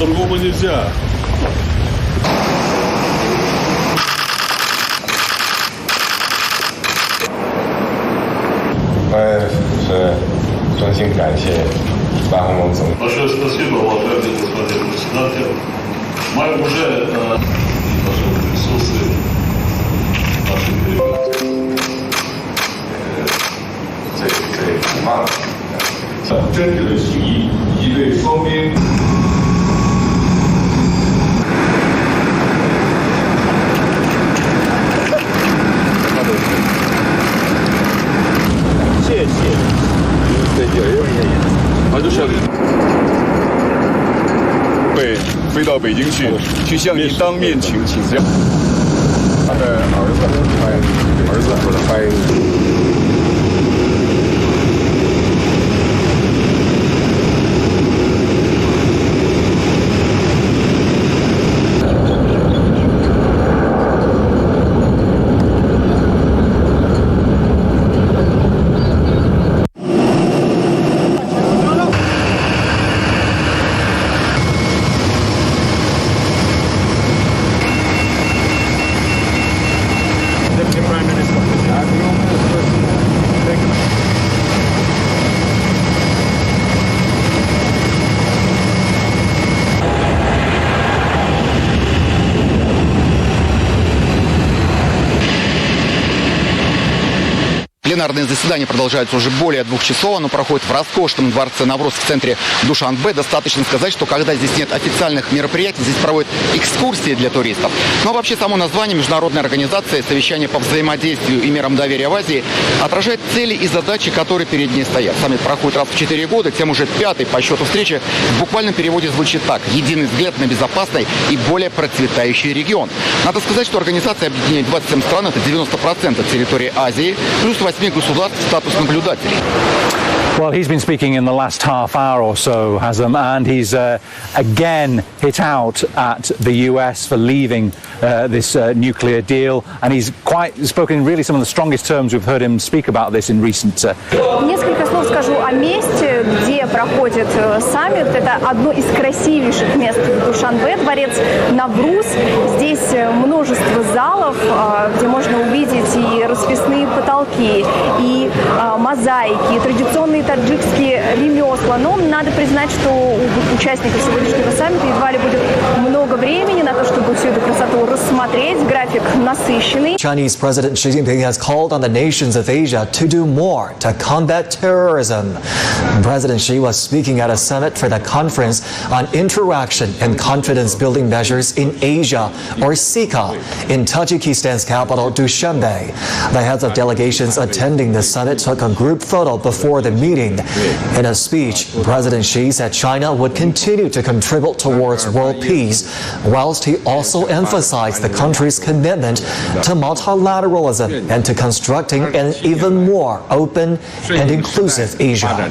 по-другому нельзя. Большое спасибо, уважаемый господин председатель. Мы уже в нашем присутствии, наших делегаций. 真挚的情谊以及对双边。谢谢。对，飞到北京去向您当面请教。他的儿子欢迎。 Пленарные заседания продолжаются уже более 2 часов. Оно проходит в роскошном дворце Навроз в центре Душанбе. Достаточно сказать, что когда здесь нет официальных мероприятий, здесь проводят экскурсии для туристов. Но вообще само название международной организации «Совещание по взаимодействию и мерам доверия в Азии» отражает цели и задачи, которые перед ней стоят. Саммит проходит раз в 4 года, тем уже 5-й по счету встречи. В буквальном переводе звучит так: единый взгляд на безопасный и более процветающий регион. Надо сказать, что организация объединяет 27 стран, это 90% территории Азии, плюс 8 государств статус наблюдателей. Well, he's been speaking in the last half hour or so, Hazem, and he's again hit out at the US for leaving this nuclear deal, and he's spoken in really some of the strongest terms. We've heard him speak about this in recent. Несколько слов скажу о месте, где проходит саммит. Это одно из красивейших мест в Душанбе, дворец Навруз. Здесь множество залов, где можно увидеть и расписные потолки, и мозаики, и традиционные таджикские ремесла. Но надо признать, что у участников сегодняшнего саммита едва ли будет много времени на то, чтобы всю эту красоту рассмотреть. График насыщенный. Chinese President Xi Jinping has called on the nations of Asia to do more to combat terrorism. President Xi was speaking at a summit for the Conference on Interaction and Confidence Building Measures in Asia, or CICA, in Tajikistan's capital, Dushanbe. The heads of delegations attending the summit took a group photo before the meeting. In a speech, President Xi said China would continue to contribute towards world peace, whilst he also emphasized the country's commitment to multilateralism and to constructing an even more open and inclusive Asia.